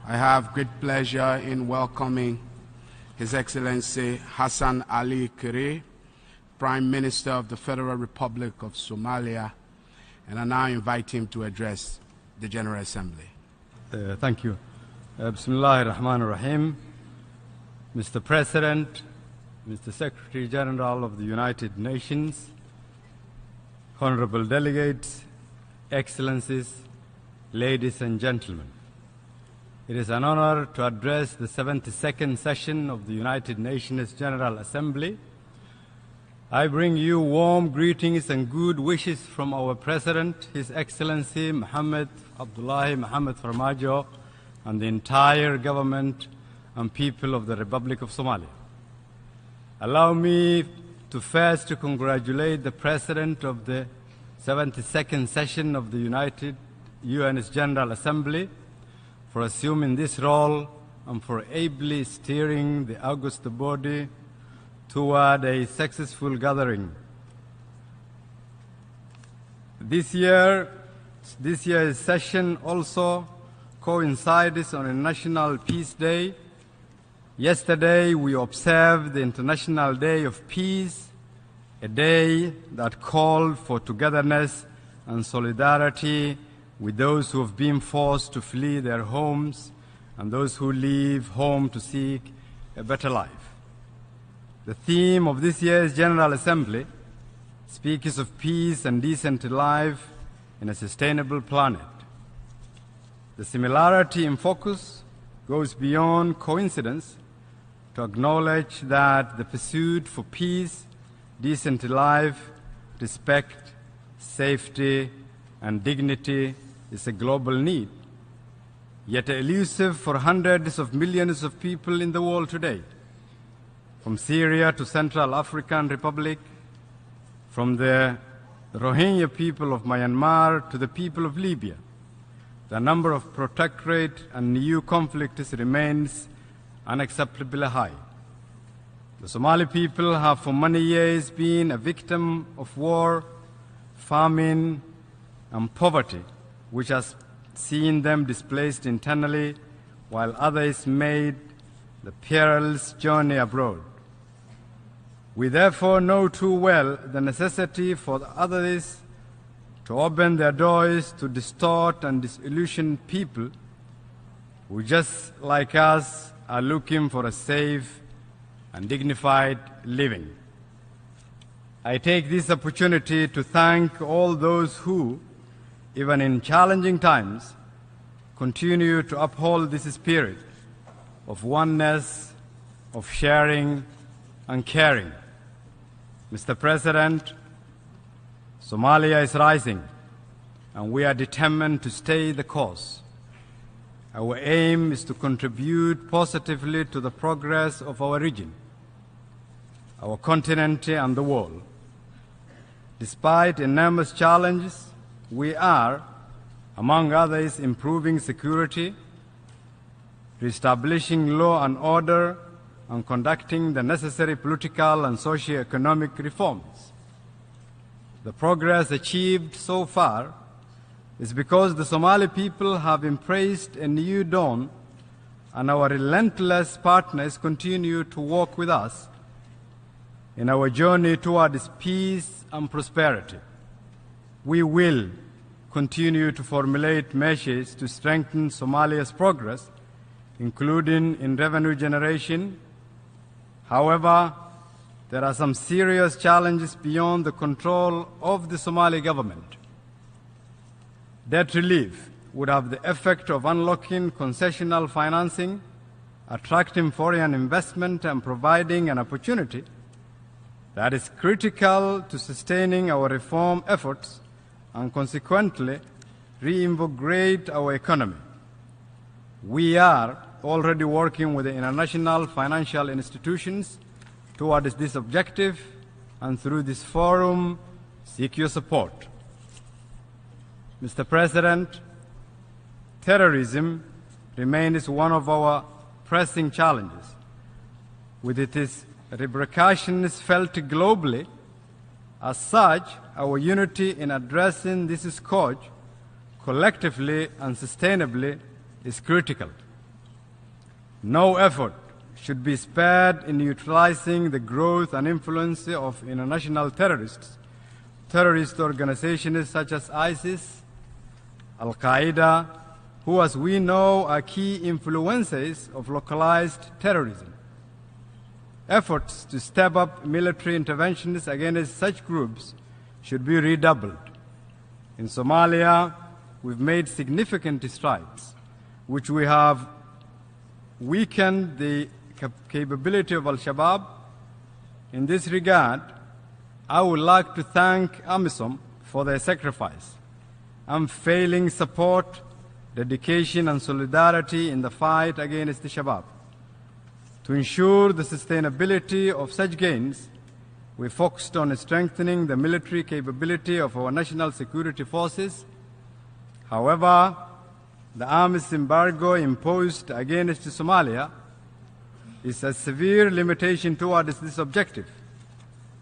I have great pleasure in welcoming His Excellency Hassan Ali Kire, Prime Minister of the Federal Republic of Somalia, and I now invite him to address the General Assembly. Thank you. Bismillah ar-Rahman ar-Rahim. Mr. President, Mr. Secretary General of the United Nations, honorable delegates, excellencies, ladies and gentlemen. It is an honor to address the 72nd session of the United Nations General Assembly. I bring you warm greetings and good wishes from our President, His Excellency Mohammed Abdullahi Mohammed Farmajo, and the entire government and people of the Republic of Somalia. Allow me to first congratulate the President of the 72nd session of the United UN's General Assembly for assuming this role and for ably steering the august body toward a successful gathering. This year's session also coincides on a National Peace Day. Yesterday we observed the International Day of Peace, a day that called for togetherness and solidarity with those who have been forced to flee their homes and those who leave home to seek a better life. The theme of this year's General Assembly speaks of peace and decent life in a sustainable planet. The similarity in focus goes beyond coincidence to acknowledge that the pursuit for peace, decent life, respect, safety, and dignity is a global need, yet elusive for hundreds of millions of people in the world today, from Syria to Central African Republic, from the Rohingya people of Myanmar to the people of Libya. The number of protectorate and new conflicts remains unacceptably high. The Somali people have for many years been a victim of war, famine, and poverty, which has seen them displaced internally, while others made the perilous journey abroad. We therefore know too well the necessity for the others to open their doors to distort and disillusion people who, just like us, are looking for a safe and dignified living. I take this opportunity to thank all those who, even in challenging times, continue to uphold this spirit of oneness, of sharing and caring. Mr. President, Somalia is rising, and we are determined to stay the course. Our aim is to contribute positively to the progress of our region, our continent, and the world. Despite enormous challenges, we are, among others, improving security, reestablishing law and order, and conducting the necessary political and socio-economic reforms. The progress achieved so far is because the Somali people have embraced a new dawn, and our relentless partners continue to walk with us in our journey towards peace and prosperity. We will continue to formulate measures to strengthen Somalia's progress, including in revenue generation. However, there are some serious challenges beyond the control of the Somali government. Debt relief would have the effect of unlocking concessional financing, attracting foreign investment, and providing an opportunity that is critical to sustaining our reform efforts and consequently reinvigorate our economy. We are already working with the international financial institutions towards this objective, and through this forum seek your support. Mr. President, terrorism remains one of our pressing challenges, with its repercussions felt globally. As such, our unity in addressing this scourge collectively and sustainably is critical. No effort should be spared in neutralizing the growth and influence of international terrorist organizations such as ISIS, Al-Qaeda, who, as we know, are key influencers of localized terrorism. Efforts to step up military interventions against such groups should be redoubled. In Somalia, we've made significant strides, which we have weakened the capability of Al-Shabaab. In this regard, I would like to thank AMISOM for their sacrifice, unfailing support, dedication, and solidarity in the fight against the Shabaab. To ensure the sustainability of such gains, we focused on strengthening the military capability of our national security forces. However, the arms embargo imposed against Somalia is a severe limitation towards this objective.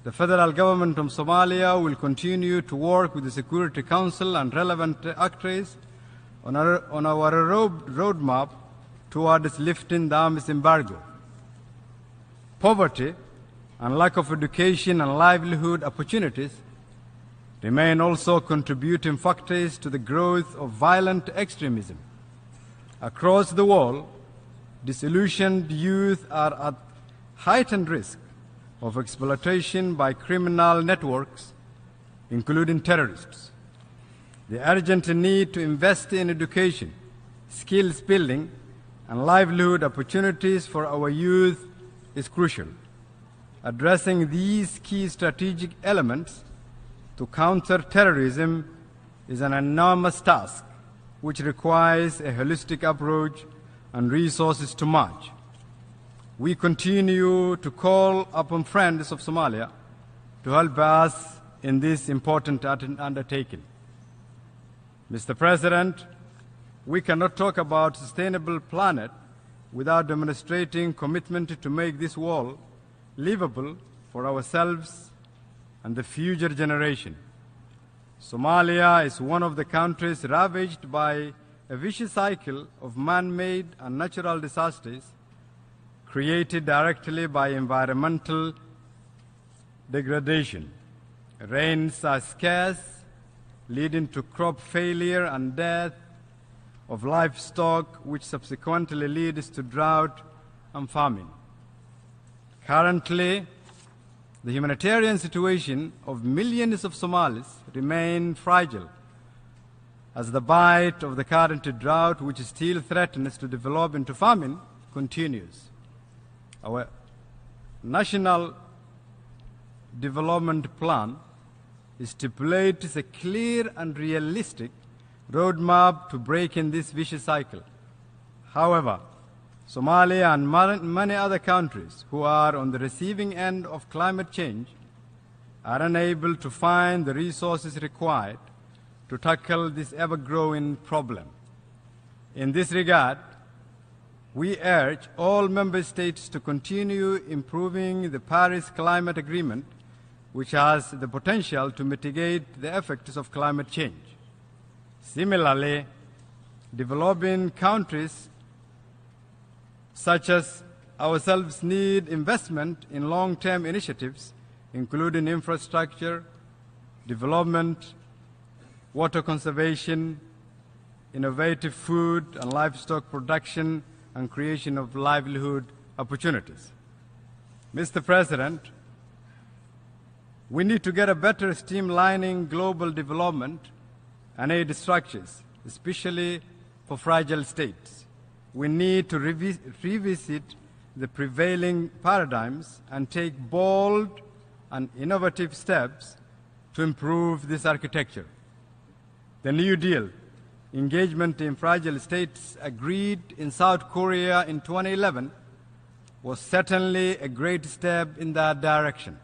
The federal government of Somalia will continue to work with the Security Council and relevant actors on our roadmap towards lifting the arms embargo. Poverty and lack of education and livelihood opportunities remain also contributing factors to the growth of violent extremism. Across the world, disillusioned youth are at heightened risk of exploitation by criminal networks, including terrorists. The urgent need to invest in education, skills building, and livelihood opportunities for our youth is crucial. Addressing these key strategic elements to counter terrorism is an enormous task which requires a holistic approach and resources to match. We continue to call upon friends of Somalia to help us in this important undertaking. Mr. President, we cannot talk about a sustainable planet without demonstrating commitment to make this world livable for ourselves and the future generation. Somalia is one of the countries ravaged by a vicious cycle of man-made and natural disasters created directly by environmental degradation. Rains are scarce, leading to crop failure and death of livestock, which subsequently leads to drought and famine. Currently, the humanitarian situation of millions of Somalis remains fragile, as the bite of the current drought, which still threatens to develop into famine, continues. Our national development plan stipulates a clear and realistic roadmap to breaking this vicious cycle. However, Somalia and many other countries who are on the receiving end of climate change are unable to find the resources required to tackle this ever-growing problem. In this regard, we urge all member states to continue improving the Paris Climate Agreement, which has the potential to mitigate the effects of climate change. Similarly, developing countries such as ourselves need investment in long-term initiatives, including infrastructure, development, water conservation, innovative food and livestock production, and creation of livelihood opportunities. Mr. President, we need to get a better streamlining global development and aid structures, especially for fragile states. We need to revisit the prevailing paradigms and take bold and innovative steps to improve this architecture. The New Deal, engagement in fragile states agreed in South Korea in 2011, was certainly a great step in that direction.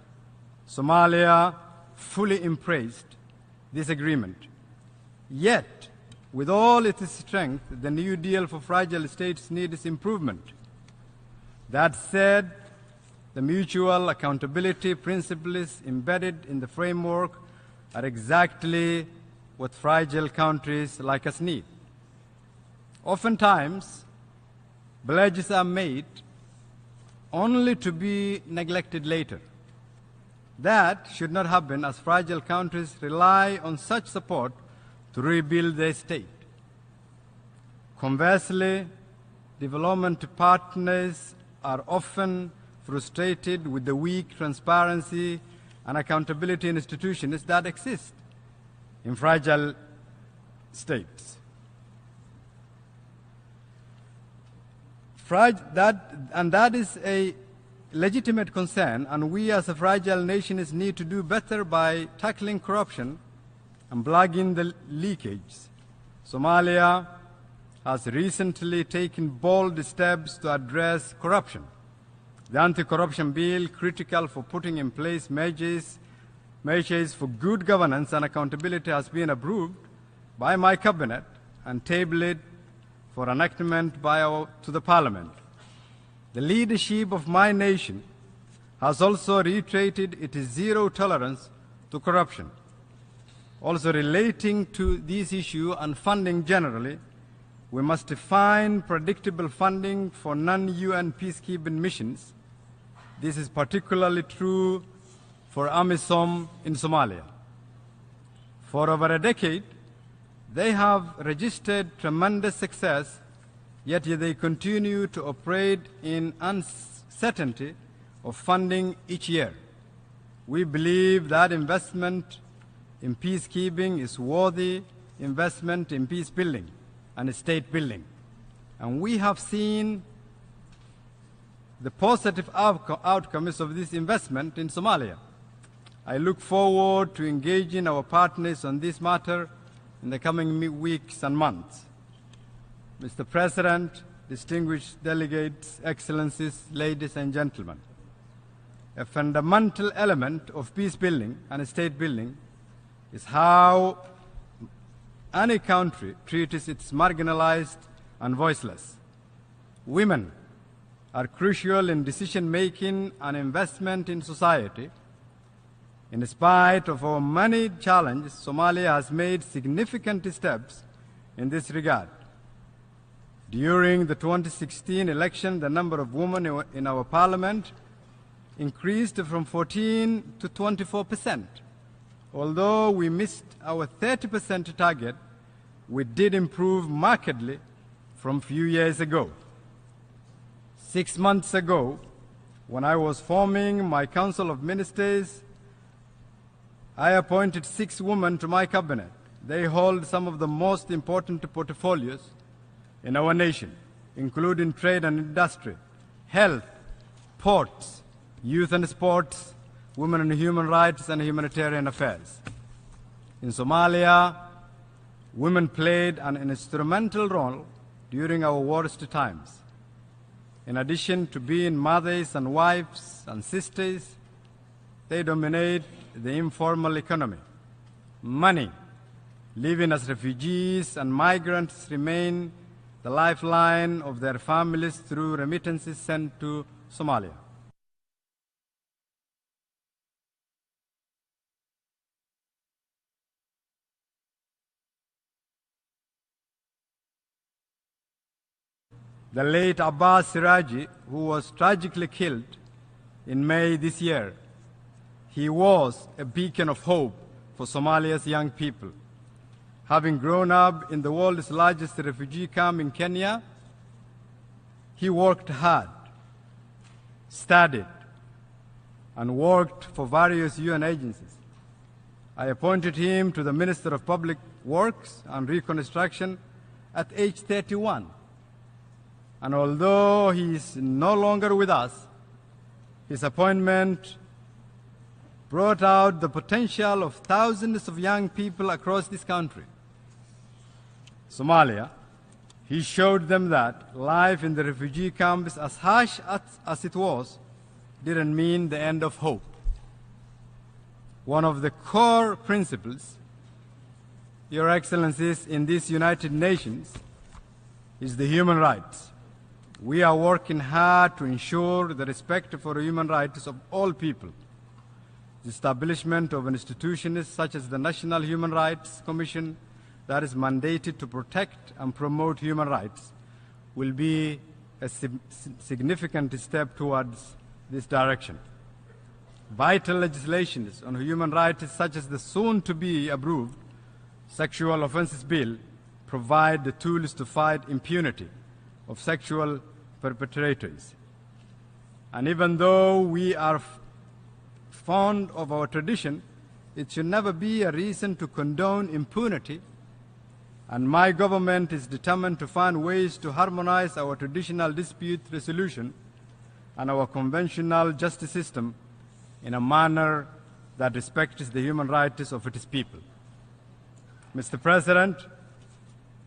Somalia fully embraced this agreement. Yet, with all its strength, the New Deal for fragile states needs improvement. That said, the mutual accountability principles embedded in the framework are exactly what fragile countries like us need. Oftentimes, pledges are made only to be neglected later. That should not happen, as fragile countries rely on such support to rebuild their state. Conversely, development partners are often frustrated with the weak transparency and accountability institutions that exist in fragile states. That is a legitimate concern, and we as a fragile nations need to do better by tackling corruption and plugging the leakage. Somalia has recently taken bold steps to address corruption. The anti-corruption bill, critical for putting in place measures for good governance and accountability, has been approved by my cabinet and tabled for enactment to the Parliament. The leadership of my nation has also reiterated its zero tolerance to corruption. Also relating to this issue and funding generally, we must find predictable funding for non-UN peacekeeping missions. This is particularly true for AMISOM in Somalia. For over a decade, they have registered tremendous success, yet they continue to operate in uncertainty of funding each year. We believe that investment in peacekeeping is worthy investment in peace building and state building. And we have seen the positive outcomes of this investment in Somalia. I look forward to engaging our partners on this matter in the coming weeks and months. Mr. President, distinguished delegates, excellencies, ladies and gentlemen, a fundamental element of peace building and state building is how any country treats its marginalized and voiceless. Women are crucial in decision-making and investment in society. In spite of our many challenges, Somalia has made significant steps in this regard. During the 2016 election, the number of women in our parliament increased from 14 to 24%. Although we missed our 30% target, we did improve markedly from a few years ago. 6 months ago, when I was forming my Council of Ministers, I appointed 6 women to my cabinet. They hold some of the most important portfolios in our nation, including trade and industry, health, ports, youth and sports, women and human rights, and humanitarian affairs. In Somalia, women played an instrumental role during our worst times. In addition to being mothers and wives and sisters, they dominate the informal economy. Many living as refugees and migrants remain the lifeline of their families through remittances sent to Somalia. The late Abbas Siraji, who was tragically killed in May this year, he was a beacon of hope for Somalia's young people. Having grown up in the world's largest refugee camp in Kenya, he worked hard, studied, and worked for various UN agencies. I appointed him to the Minister of Public Works and Reconstruction at age 31. And although he is no longer with us, his appointment brought out the potential of thousands of young people across this country. Somalia, he showed them that life in the refugee camps, as harsh as it was, didn't mean the end of hope. One of the core principles, Your Excellencies, in these United Nations is the human rights. We are working hard to ensure the respect for human rights of all people. The establishment of institutions such as the National Human Rights Commission that is mandated to protect and promote human rights will be a significant step towards this direction. Vital legislations on human rights, such as the soon-to-be approved Sexual Offences Bill, provide the tools to fight impunity of sexual perpetrators. And even though we are fond of our tradition, it should never be a reason to condone impunity, and my government is determined to find ways to harmonize our traditional dispute resolution and our conventional justice system in a manner that respects the human rights of its people. Mr. President,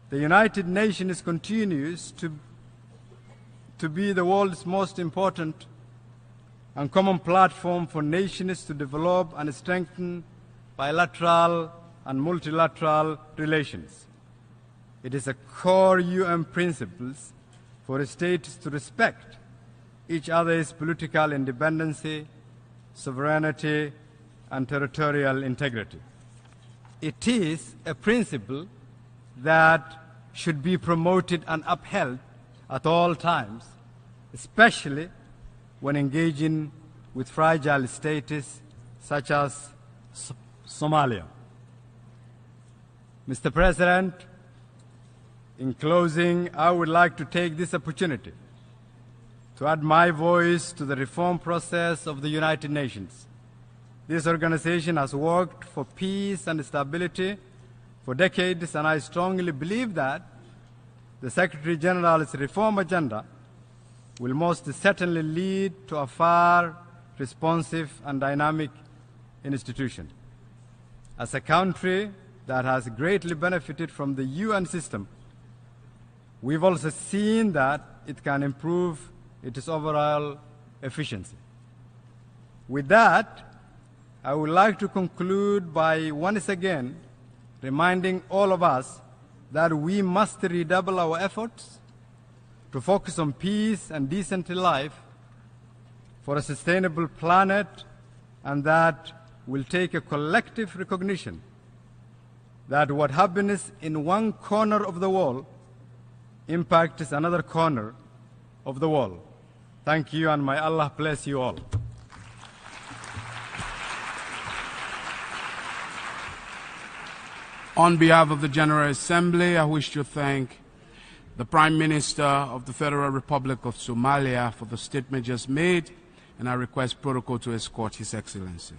the United Nations continues to be the world's most important and common platform for nations to develop and strengthen bilateral and multilateral relations. It is a core UN principle for states to respect each other's political independence, sovereignty, and territorial integrity. It is a principle that should be promoted and upheld at all times, especially when engaging with fragile states such as Somalia. Mr. President, in closing, I would like to take this opportunity to add my voice to the reform process of the United Nations. This organization has worked for peace and stability for decades, and I strongly believe that the Secretary General's reform agenda will most certainly lead to a far responsive and dynamic institution. As a country that has greatly benefited from the UN system, we've also seen that it can improve its overall efficiency. With that, I would like to conclude by once again reminding all of us that we must redouble our efforts to focus on peace and decent life for a sustainable planet, and that will take a collective recognition that what happens in one corner of the world impacts another corner of the world. Thank you, and may Allah bless you all. On behalf of the General Assembly, I wish to thank the Prime Minister of the Federal Republic of Somalia for the statement just made, and I request protocol to escort His Excellency.